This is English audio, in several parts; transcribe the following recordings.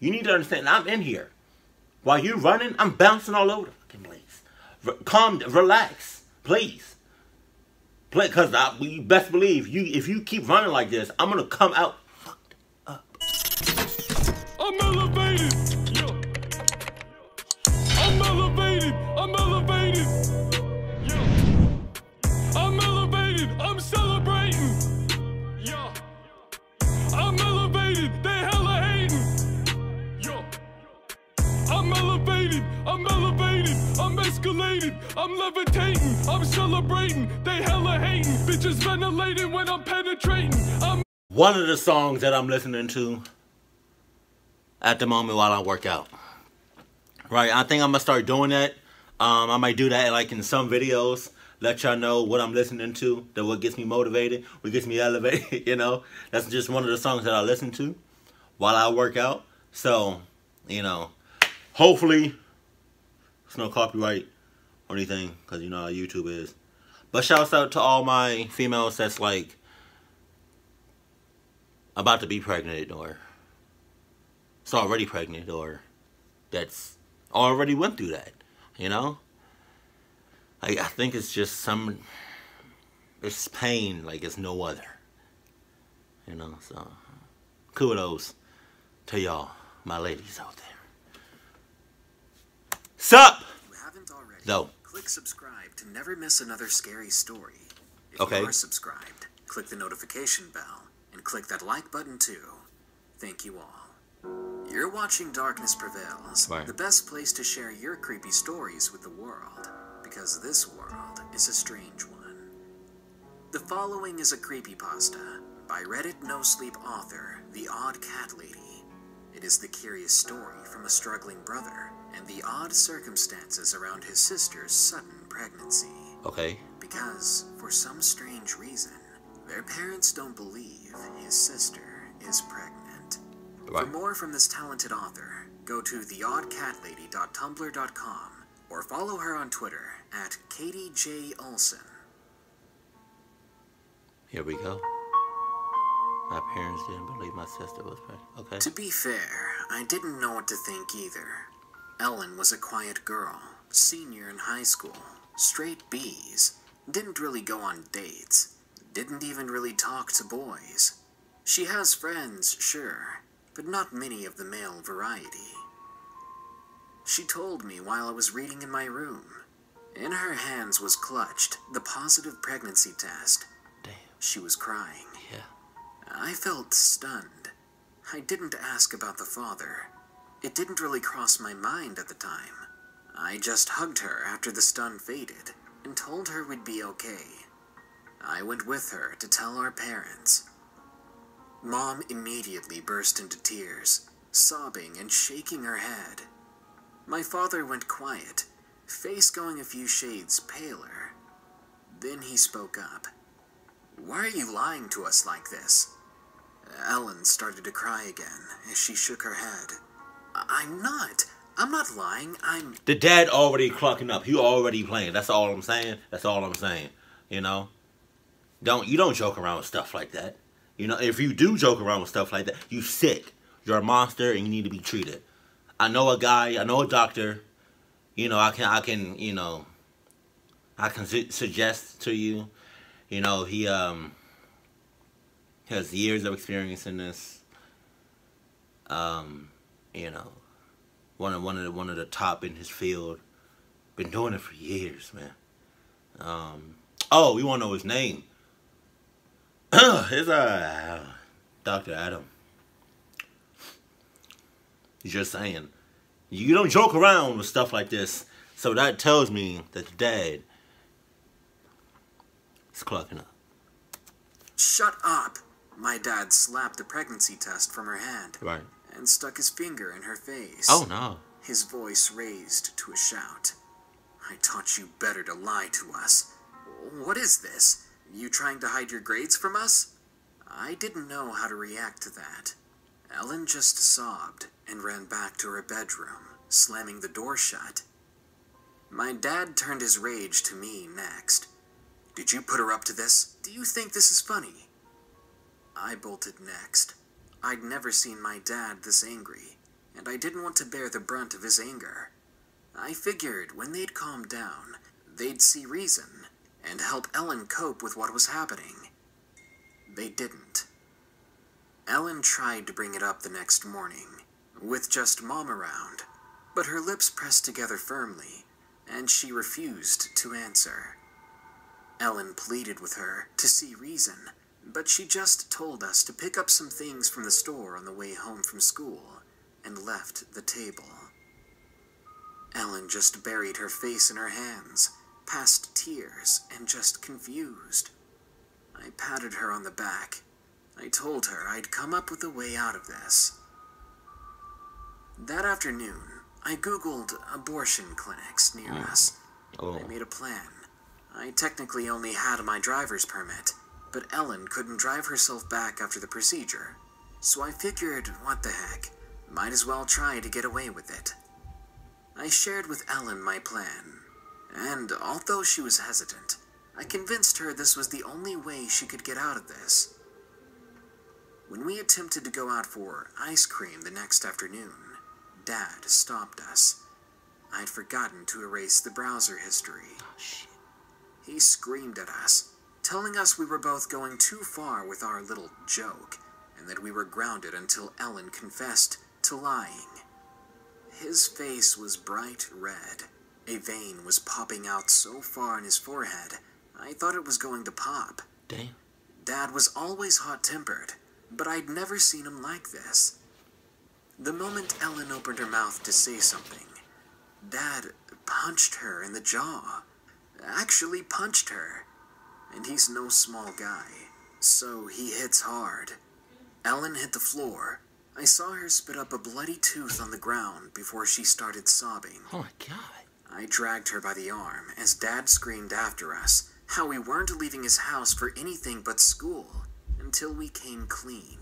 You need to understand, I'm in here. While you running, I'm bouncing all over the fucking place. Calm, relax, please. Because you best believe, if you keep running like this, I'm going to come out fucked up. I'm elevated. Yeah. I'm elevated. I'm elevated. Yeah. I'm elevated. I'm celebrating. Yeah. I'm elevated. They hella hating. Yeah. I'm elevated. I'm elevated. I'm escalated. I'm levitating. I'm celebrating. They hella hating. Bitches ventilating when I'm penetrating. One of the songs that I'm listening to at the moment while I work out. Right, I think I'm gonna start doing that. I might do that like in some videos. Let y'all know what I'm listening to, that what gets me motivated, what gets me elevated, you know. That's just one of the songs that I listen to while I work out. So, you know, hopefully it's no copyright or anything, because you know how YouTube is. But shouts out to all my females that's like about to be pregnant, or it's already pregnant, or that's already went through that, you know? I think it's just it's pain like it's no other, you know? So kudos to y'all, my ladies out there. Sup? If you haven't already, though, click subscribe to never miss another scary story. If okay, you are subscribed, click the notification bell and click that like button too. Thank you all. You're watching Darkness Prevails, right, the best place to share your creepy stories with the world, because this world is a strange one. The following is a creepypasta by Reddit no-sleep author, The Odd Cat Lady. It is the curious story from a struggling brother and the odd circumstances around his sister's sudden pregnancy. okay. Because, for some strange reason, their parents don't believe his sister is pregnant. Right. For more from this talented author, go to theoddcatlady.tumblr.com or follow her on Twitter at Katie J. Olsen. Here we go. My parents didn't believe my sister was pregnant. Okay. To be fair, I didn't know what to think either. Ellen was a quiet girl, senior in high school, straight B's, didn't really go on dates, didn't even really talk to boys. She has friends, sure, but not many of the male variety. She told me while I was reading in my room. In her hands was clutched the positive pregnancy test. Damn. She was crying. Yeah. I felt stunned. I didn't ask about the father. It didn't really cross my mind at the time. I just hugged her after the stun faded and told her we'd be okay. I went with her to tell our parents. Mom immediately burst into tears, sobbing and shaking her head. My father went quiet, face going a few shades paler. Then he spoke up. "Why are you lying to us like this?" Ellen started to cry again as she shook her head. I'm not lying, The dad already clucking up. He already playing. That's all I'm saying. That's all I'm saying. You know? You don't joke around with stuff like that. You know, if you do joke around with stuff like that, you sick. You're a monster and you need to be treated. I know a doctor. You know, I can suggest to you. You know, he has years of experience in this. You know, one of the top in his field. Been doing it for years, man. Oh, we want to know his name. It's Dr. Adam. He's just saying, you don't joke around with stuff like this. So that tells me that the dad is clucking up. Shut up! My dad slapped the pregnancy test from her hand. Right. And stuck his finger in her face. Oh, no. His voice raised to a shout. I taught you better to lie to us. What is this? You trying to hide your grades from us? I didn't know how to react to that. Ellen just sobbed and ran back to her bedroom, slamming the door shut. My dad turned his rage to me next. Did you put her up to this? Do you think this is funny? I bolted next. I'd never seen my dad this angry. and I didn't want to bear the brunt of his anger. I figured when they'd calmed down, they'd see reason and help Ellen cope with what was happening. They didn't. Ellen tried to bring it up the next morning, with just Mom around, but her lips pressed together firmly, and she refused to answer. Ellen pleaded with her to see reason, but she just told us to pick up some things from the store on the way home from school, and left the table. Ellen just buried her face in her hands, past tears, and just confused. I patted her on the back. I told her I'd come up with a way out of this. That afternoon, I Googled abortion clinics near us. I made a plan. I technically only had my driver's permit, but Ellen couldn't drive herself back after the procedure. So I figured, what the heck, might as well try to get away with it. I shared with Ellen my plan, and although she was hesitant, I convinced her this was the only way she could get out of this. When we attempted to go out for ice cream the next afternoon, Dad stopped us. I'd forgotten to erase the browser history. Oh, shit. He screamed at us, telling us we were both going too far with our little joke, and that we were grounded until Ellen confessed to lying. His face was bright red. A vein was popping out so far in his forehead, I thought it was going to pop. Damn. Dad was always hot-tempered, but I'd never seen him like this. The moment Ellen opened her mouth to say something, Dad punched her in the jaw. Actually punched her. And he's no small guy, so he hits hard. Ellen hit the floor. I saw her spit up a bloody tooth on the ground before she started sobbing. Oh my God. I dragged her by the arm as Dad screamed after us how we weren't leaving his house for anything but school until we came clean.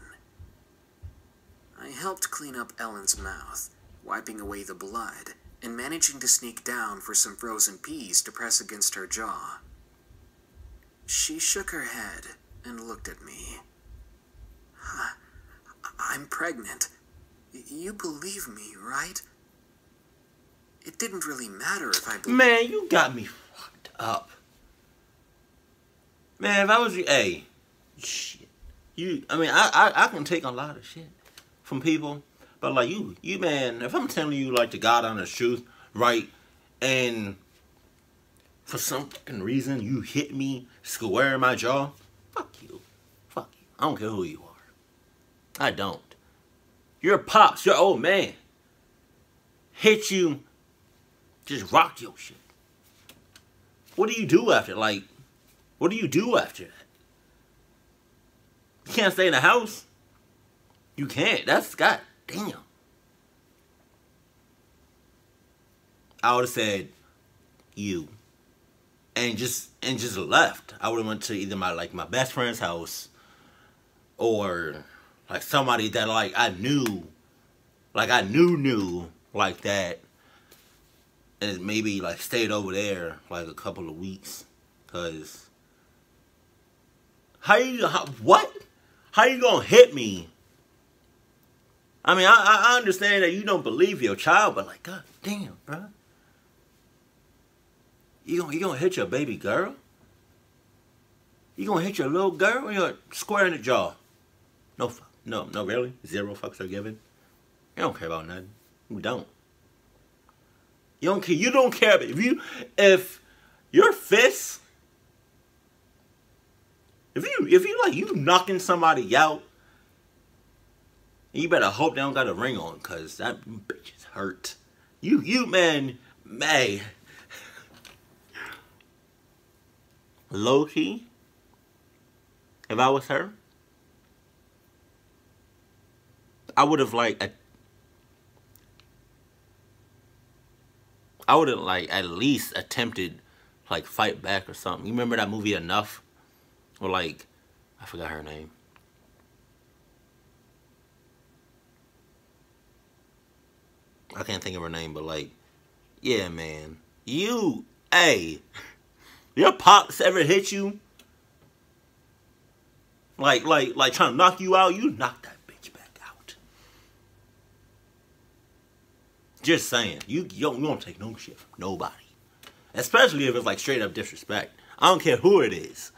I helped clean up Ellen's mouth, wiping away the blood, and managing to sneak down for some frozen peas to press against her jaw. She shook her head and looked at me. I'm pregnant. You believe me, right? It didn't really matter if I believed. Man, you got me fucked up. Man, if I was you, hey, shit. I can take a lot of shit from people, but like you, man, if I'm telling you like the God honest truth, right, and for some fucking reason you hit me square in my jaw, fuck you. I don't care who you are. I don't. Your pops, your old man, hit you, just rocked your shit. What do you do after? Like, what do you do after that? You can't stay in the house. You can't. That's goddamn. I would have said you, and just left. I would have went to either my best friend's house, or like somebody that like I knew like that, and maybe like stayed over there like a couple of weeks. Cause how you gonna hit me? I mean, I understand that you don't believe your child, but like, god damn, bro. You gonna hit your baby girl? You gonna hit your little girl? Or you gonna square in the jaw? No, really? 0 fucks are given. You don't care about nothing. We don't. You don't care. You don't care if your fist. If you like you knocking somebody out, you better hope they don't got a ring on, cause that bitch is hurt. You man, May. Low key, if I was her, I would have at least attempted like fight back or something. You remember that movie Enough? Or like, I forgot her name. I can't think of her name, but like, yeah, man. Your pops ever hit you? Like trying to knock you out? You knock that bitch back out. Just saying. You don't take no shit from nobody. Especially if it's like straight up disrespect. I don't care who it is.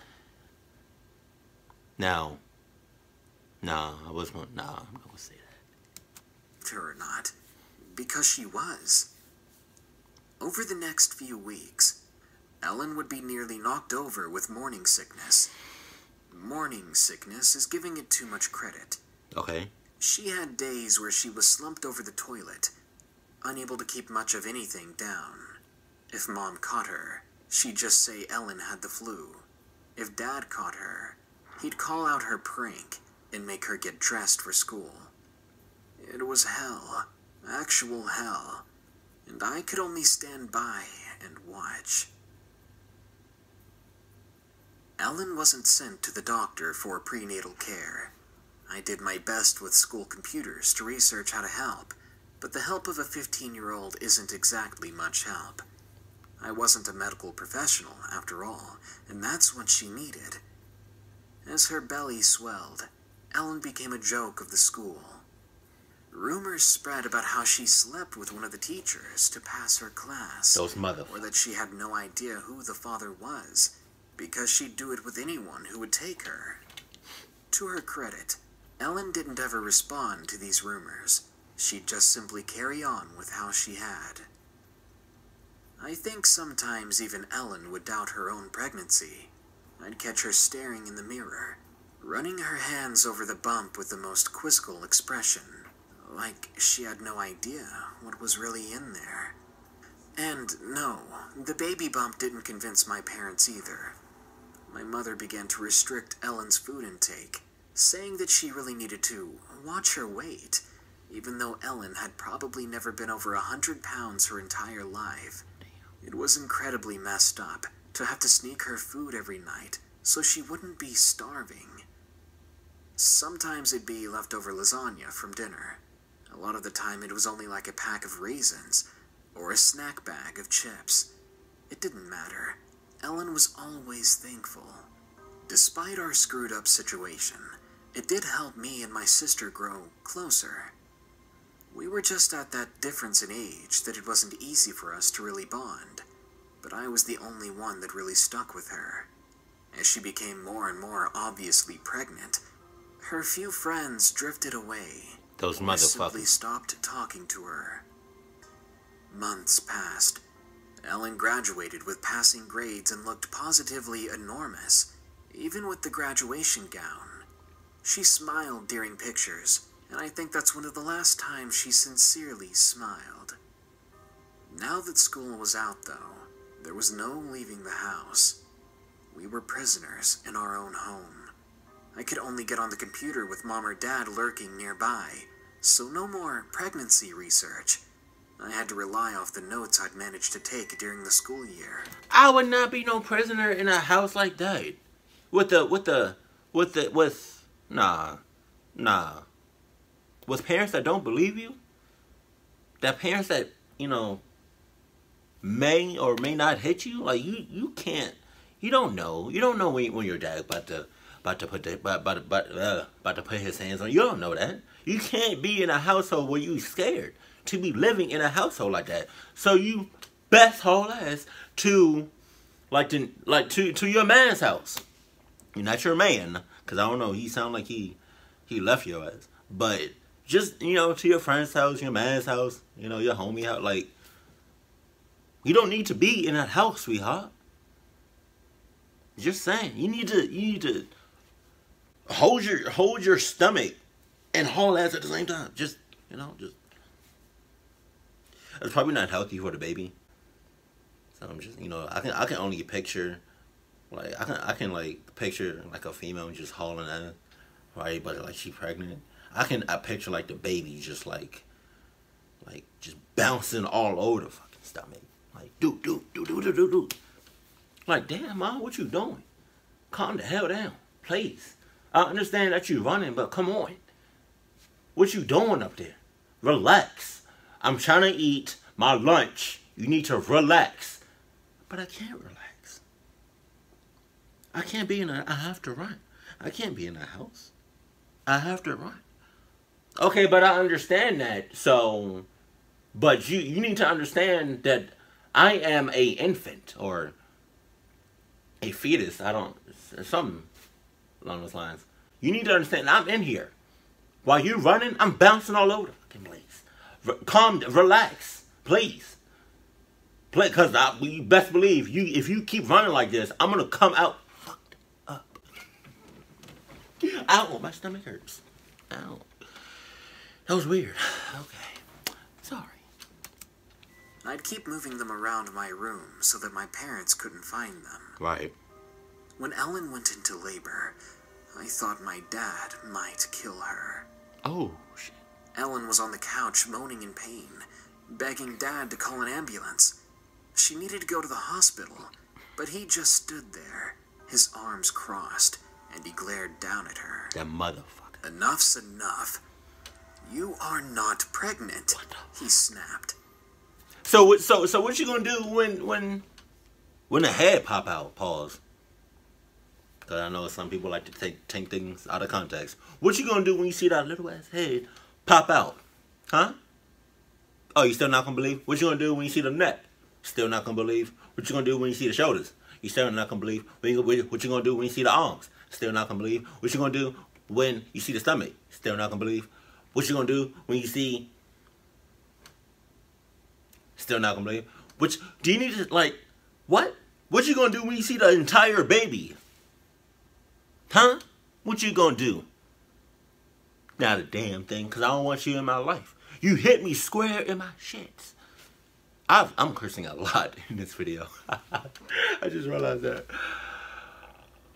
Now, I'm not gonna say that. Sure or not, because she was. Over the next few weeks, Ellen would be nearly knocked over with morning sickness. Morning sickness is giving it too much credit. Okay. She had days where she was slumped over the toilet, unable to keep much of anything down. If Mom caught her, she'd just say Ellen had the flu. If Dad caught her, he'd call out her prank and make her get dressed for school. It was hell, actual hell, and I could only stand by and watch. Ellen wasn't sent to the doctor for prenatal care. I did my best with school computers to research how to help, but the help of a 15-year-old isn't exactly much help. I wasn't a medical professional, after all, and that's what she needed. As her belly swelled, Ellen became a joke of the school. Rumors spread about how she slept with one of the teachers to pass her class. Those motherfuckers. Or that she had no idea who the father was, because she'd do it with anyone who would take her. To her credit, Ellen didn't ever respond to these rumors. She'd just simply carry on with how she had. I think sometimes even Ellen would doubt her own pregnancy. I'd catch her staring in the mirror, running her hands over the bump with the most quizzical expression, like she had no idea what was really in there. And no, the baby bump didn't convince my parents either. My mother began to restrict Ellen's food intake, saying that she really needed to watch her weight, even though Ellen had probably never been over 100 pounds her entire life. It was incredibly messed up to have to sneak her food every night so she wouldn't be starving. Sometimes it'd be leftover lasagna from dinner. A lot of the time it was only like a pack of raisins or a snack bag of chips. It didn't matter. Ellen was always thankful. Despite our screwed up situation, it did help me and my sister grow closer. We were just at that difference in age that it wasn't easy for us to really bond, but I was the only one that really stuck with her. As she became more and more obviously pregnant, her few friends drifted away. Those I simply motherfuckers. stopped talking to her. Months passed. Ellen graduated with passing grades and looked positively enormous, even with the graduation gown. She smiled during pictures, and I think that's one of the last times she sincerely smiled. Now that school was out, though, there was no leaving the house. We were prisoners in our own home. I could only get on the computer with Mom or Dad lurking nearby, so no more pregnancy research. I had to rely off the notes I'd managed to take during the school year. I would not be no prisoner in a house like that. Nah. With parents that don't believe you, that parents that, may or may not hit you, like you can't, you don't know when your dad about to put his hands on you. You don't know that. You can't be in a household where you scared to be living in a household like that. So you best haul ass to your man's house. You're not your man, because I don't know, he sound like he left your ass. But just, to your friend's house, your man's house, your homie house, like, you don't need to be in that house, sweetheart. Just saying, you need to hold your stomach and haul ass at the same time. Just it's probably not healthy for the baby. So I'm just, I can only picture, like, I can like picture like a female just hauling ass, right? But like she pregnant. I picture like the baby just like just bouncing all over the fucking stomach. Like do. Like, damn, Mom, what you doing? Calm the hell down, please. I understand that you running, but come on. What you doing up there? Relax. I'm trying to eat my lunch. You need to relax. But I can't relax. I can't be I have to run. I can't be in a house. I have to run. Okay, but I understand that. So, But you need to understand that I am a infant or a fetus. I don't, something along those lines. You need to understand I'm in here. While you running, I'm bouncing all over the fucking place. Calm, relax, please. Because you best believe, if you keep running like this, I'm going to come out fucked up. Ow, my stomach hurts. Ow. That was weird. Okay. Sorry. I'd keep moving them around my room so that my parents couldn't find them. Right. When Ellen went into labor, I thought my dad might kill her. Oh, shit. Ellen was on the couch moaning in pain, begging Dad to call an ambulance. She needed to go to the hospital, but he just stood there, his arms crossed, and he glared down at her. That motherfucker. Enough's enough. You are not pregnant, he snapped. So what you gonna do when the head pop out? Pause. Because I know some people like to take things out of context. What you gonna do when you see that little ass head pop out? Huh? Oh, you still not gonna believe? What you gonna do when you see the neck? Still not gonna believe? What you gonna do when you see the shoulders? You still not gonna believe? What you gonna do when you see the arms? Still not gonna believe? What you gonna do when you see the stomach? Still not gonna believe? What you gonna do when you see? Still not gonna believe? Which do you need to like? What? What you gonna do when you see the entire baby? Huh? What you gonna do? Not a damn thing, because I don't want you in my life. You hit me square in my shits. I'm cursing a lot in this video. I just realized that.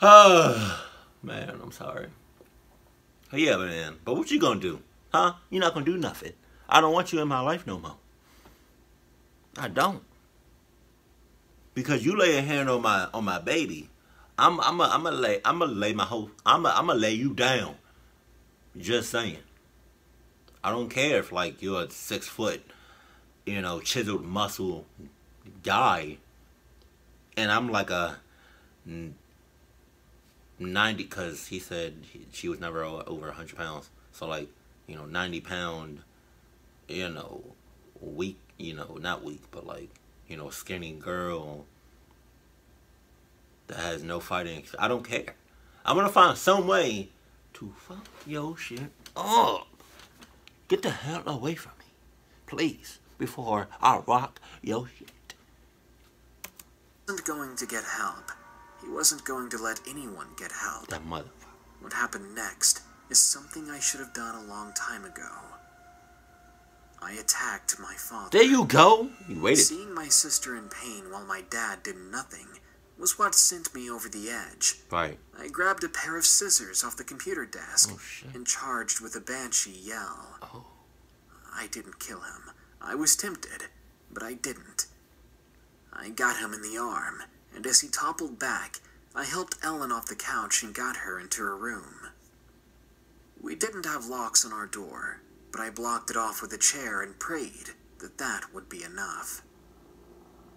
Oh, man, I'm sorry. Yeah, man. But what you gonna do? Huh? You're not gonna do nothing. I don't want you in my life no more. I don't. Because you lay a hand on my baby, I'ma lay you down. Just saying. I don't care if like you're a 6 foot, chiseled muscle guy, and I'm like a 90, because he said she was never over 100 pounds. So like, 90 pound, weak, not weak, but like, skinny girl that has no fighting. I don't care. I'm gonna find some way to fuck your shit up. Get the hell away from me, please, before I rock your shit. He wasn't going to get help. He wasn't going to let anyone get help. That motherfucker. What happened next is something I should have done a long time ago. I attacked my father. There you go. You waited. Seeing my sister in pain while my dad did nothing was what sent me over the edge. Right. I grabbed a pair of scissors off the computer desk shit. and charged with a banshee yell. Oh. I didn't kill him. I was tempted, but I didn't. I got him in the arm, and as he toppled back, I helped Ellen off the couch and got her into her room. We didn't have locks on our door, but I blocked it off with a chair and prayed that that would be enough.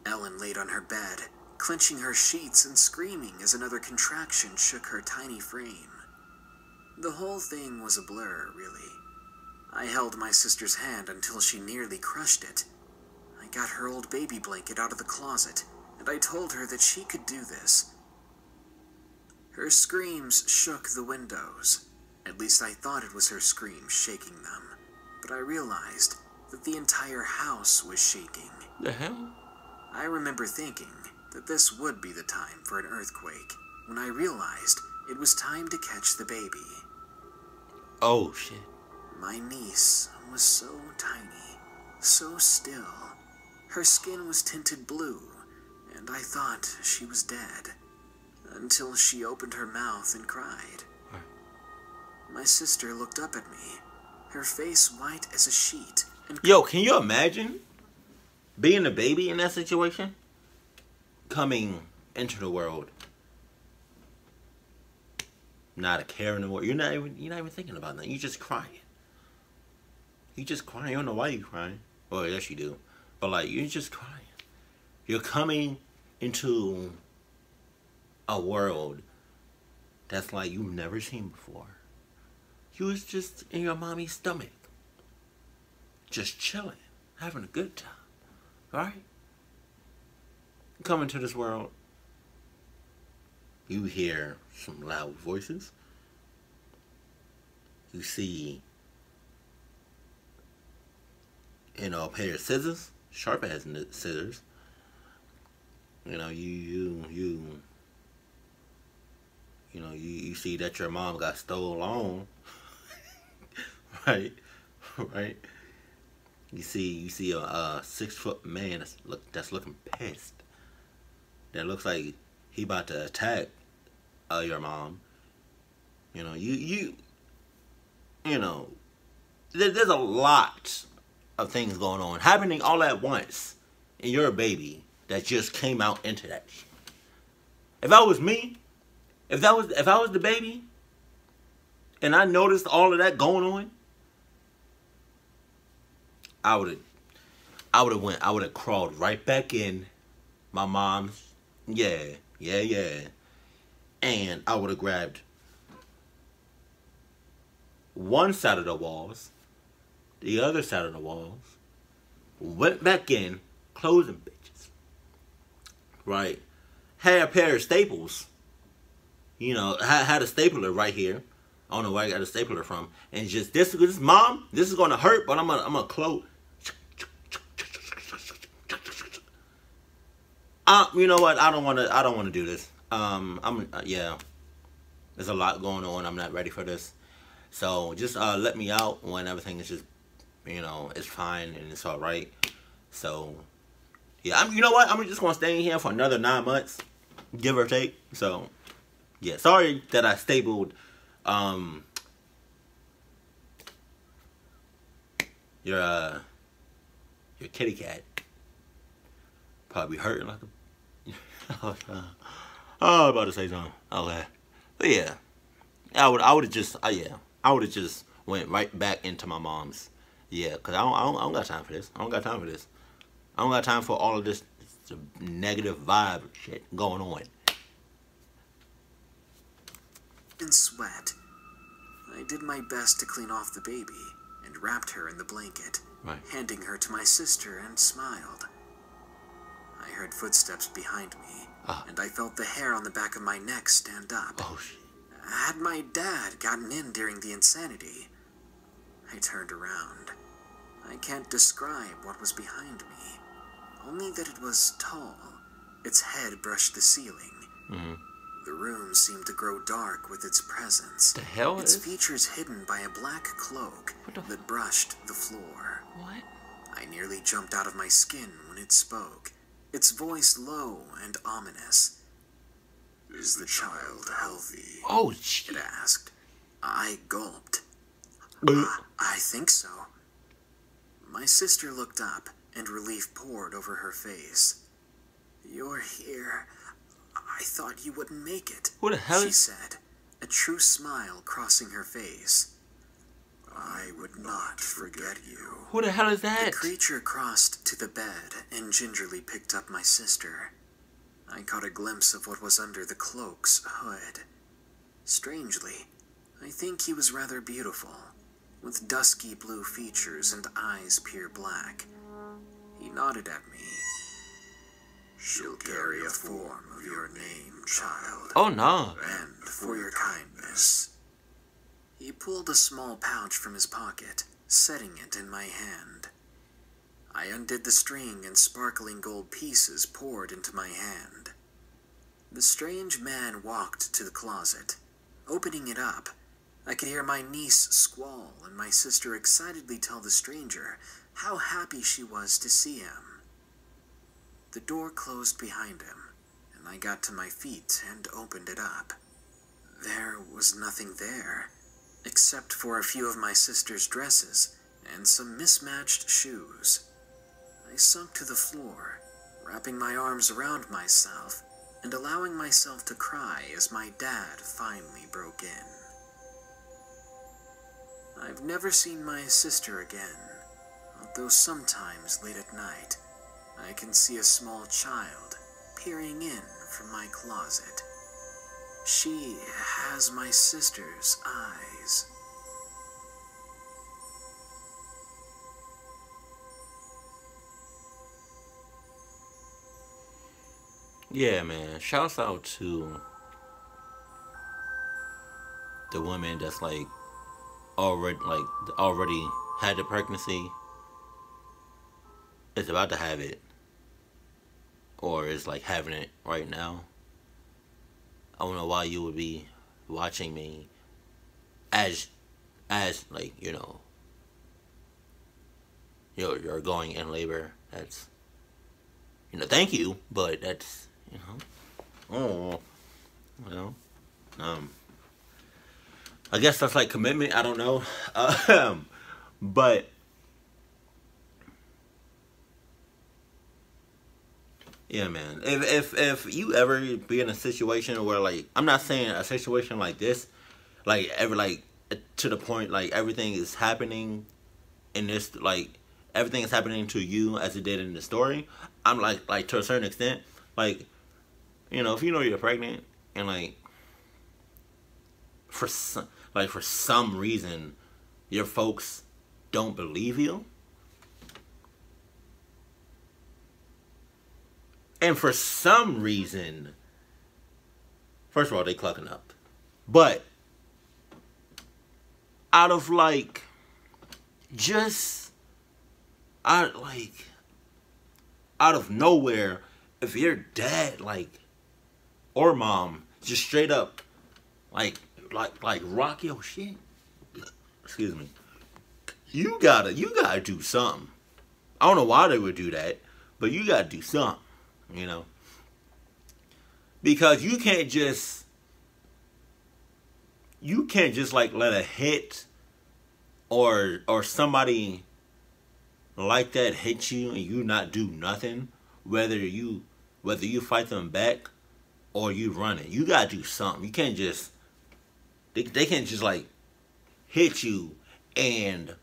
Ellen laid on her bed, clenching her sheets and screaming as another contraction shook her tiny frame. The whole thing was a blur, really. I held my sister's hand until she nearly crushed it. I got her old baby blanket out of the closet, and I told her that she could do this. Her screams shook the windows. At least I thought it was her screams shaking them. But I realized that the entire house was shaking. The hell? I remember thinking that this would be the time for an earthquake, when I realized it was time to catch the baby. Oh, shit. My niece was so tiny, so still. Her skin was tinted blue, and I thought she was dead, until she opened her mouth and cried. My sister looked up at me, her face white as a sheet. And Yo, can you imagine being a baby in that situation? Coming into the world, not a care in the world. You're not even thinking about that. You're just crying. You just crying. You don't know why you're crying. Well, yes you do, but like you're just crying. You're coming into a world that's like you've never seen before. You was just in your mommy's stomach, just chilling. having a good time, right? You come into this world, you hear some loud voices. You see, you know, a pair of scissors, sharp ass scissors. You know, you see that your mom got stole on, right? Right? You see a 6-foot man that's looking pissed. That looks like he about to attack your mom. You know, you know, there's a lot of things going on happening all at once, and you're a baby that just came out into that shit. If I was me, if I was the baby, and I noticed all of that going on, I would have crawled right back in my mom's, yeah, and I would have grabbed one side of the walls, the other side of the walls, went back in, closing bitches, right? Had a pair of staples, you know, had a stapler right here. I don't know where I got a stapler from, and just this mom, this is gonna hurt, but I'm gonna close. You know what? I don't want to do this. Yeah. There's a lot going on. I'm not ready for this. So just let me out when everything is just, you know, it's fine and it's all right. So yeah, you know what? I'm just gonna stay in here for another 9 months, give or take. So yeah, sorry that I stapled your kitty cat. Probably hurting like a. I was about to say something. Okay, but yeah, I would have just went right back into my mom's. Yeah, cause I don't got time for this. I don't got time for this. I don't got time for all of this negative vibe shit going on. In sweat, I did my best to clean off the baby and wrapped her in the blanket, Right. handing her to my sister and smiled. I heard footsteps behind me, and I felt the hair on the back of my neck stand up. Oh shit. Had my dad gotten in during the insanity? I turned around. I can't describe what was behind me, only that it was tall. Its head brushed the ceiling. Mm-hmm. The room seemed to grow dark with its presence. The hell its is? features hidden by a black cloak that brushed the floor. What? I nearly jumped out of my skin when it spoke, its voice low and ominous. "Is the child healthy?" Oh shit. it asked. I gulped. I think so. My sister looked up, and relief poured over her face. "You're here. I thought you wouldn't make it," Who the hell she is? said, a true smile crossing her face. "I would not forget you." Who the hell is The that? creature crossed to the bed and gingerly picked up my sister. I caught a glimpse of what was under the cloak's hood. Strangely, I think he was rather beautiful, with dusky blue features and eyes pure black. He nodded at me. "She'll carry a form of your name, child. Oh no. And for your kindness." He pulled a small pouch from his pocket, setting it in my hand. I undid the string and sparkling gold pieces poured into my hand. The strange man walked to the closet. Opening it up, I could hear my niece squall and my sister excitedly tell the stranger how happy she was to see him. The door closed behind him, and I got to my feet and opened it up. There was nothing there, except for a few of my sister's dresses and some mismatched shoes. I sunk to the floor, wrapping my arms around myself and allowing myself to cry as my dad finally broke in. I've never seen my sister again, although sometimes late at night, I can see a small child peering in from my closet. She has my sister's eyes. Yeah, man. Shouts out to the woman that's like already had the pregnancy, is about to have it, or is like having it right now. I don't know why you would be watching me as like, you know, you're going in labor. That's, you know, thank you, but that's, you know, oh, you know, I guess that's like commitment. I don't know, but yeah, man. If you ever be in a situation where, like, I'm not saying a situation like this, like ever, like to the point like everything is happening in this, like everything is happening to you as it did in the story. I'm like to a certain extent, like, you know, if you know you're pregnant and like for some reason your folks don't believe you, and for some reason, first of all, they clucking up, but out of like just out of nowhere, if your dad like or mom just straight up like rock your shit, excuse me, you gotta do something. I don't know why they would do that, but you gotta do something, you know, because you can't just like let a hit or somebody like that hit you and you not do nothing, whether you fight them back or you run it. You gotta do something. You can't just they can't just like hit you and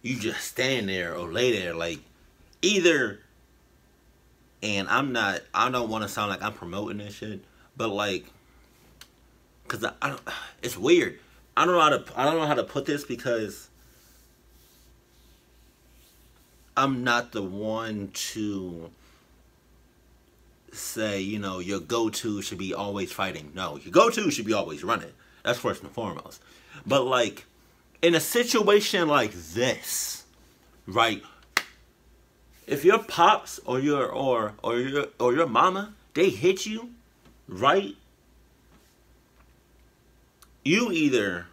you just stand there or lay there, like either. And I don't want to sound like I'm promoting this shit, but like, cause I don't, it's weird. I don't know how to put this, because I'm not the one to say, you know, your go-to should be always fighting. No, your go-to should be always running. That's first and foremost. But like, in a situation like this, right? If your pops or your mama, they hit you, right? You either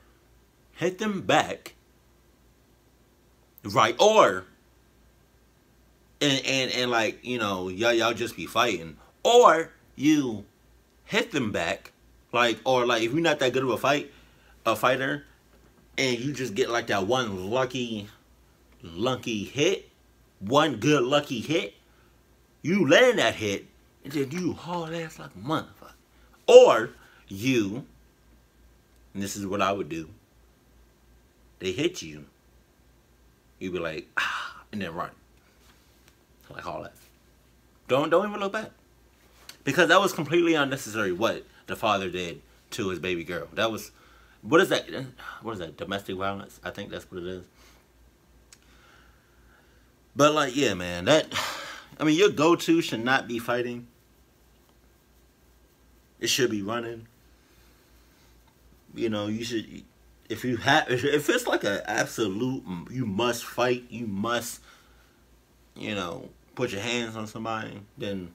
hit them back, right? Or and like, you know, y'all just be fighting. Or you hit them back, like, or like if you're not that good of a fighter, and you just get like that one lucky hit. One good lucky hit, you land that hit, and then you haul ass like a motherfucker. Or you, and this is what I would do, they hit you, you be like, ah, and then run. Like all that. Don't even look back. Because that was completely unnecessary what the father did to his baby girl. That was, what is that? What is that? Domestic violence? I think that's what it is. But like, yeah, man, I mean, your go-to should not be fighting. It should be running. You know, you should, if it's like an absolute, you must fight, you must, you know, put your hands on somebody, then,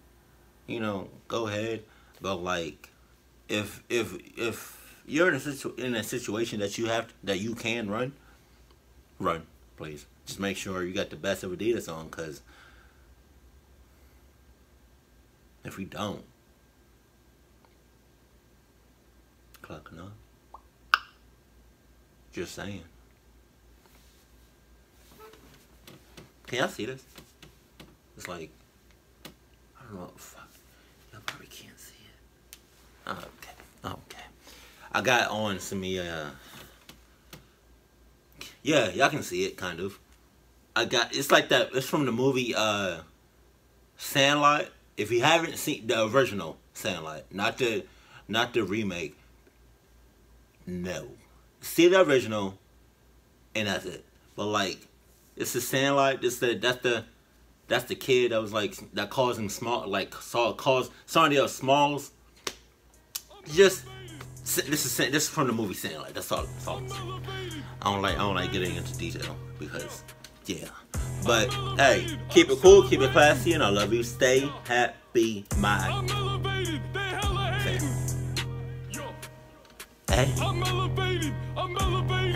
you know, go ahead. But like, if you're in a situation that you can run, please. Just make sure you got the best of Adidas on, because if we don't, clucking up. Just saying. Can y'all see this? It's like, I don't know. Fuck. Y'all probably can't see it. Okay. I got on some yeah, y'all can see it, kind of. It's like that, it's from the movie Sandlot. If you haven't seen the original Sandlot, not the remake, no. See the original, and that's it. But like, it's the Sandlot, that's the that's the kid that was like that causing small somebody else smalls. Just this is from the movie Sandlot. That's all I'm saying. I don't like getting into detail because yeah. But hey, keep it cool, keep it classy, and I love you. Stay happy, my fan. Hey. I'm elevated,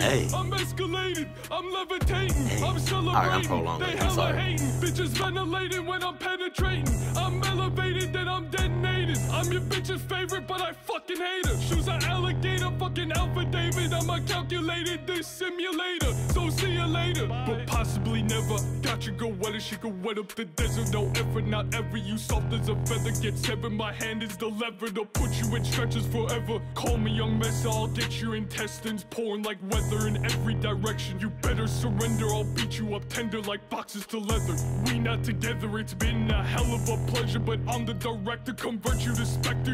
Hey. I'm escalated, I'm levitating, Hey. I'm celebrating, Alright, I'm prolonging it. I'm sorry. hating, bitches ventilating when I'm penetrating, I'm elevated, then I'm detonated, I'm your bitch's favorite, but I fucking hate her, shoes are alligator, fucking Alpha David, I'm a calculated dissimulator, so see you later, but possibly never, got you go wet as she go wet up the desert, no effort, not ever, you soft as a feather, get severed, my hand is the lever to put you in stretches forever, call me young mess, I'll get your intestines pouring like weather in every direction. You better surrender, I'll beat you up tender like boxes to leather. We not together, it's been a hell of a pleasure, but I'm the director, convert you to Spectre.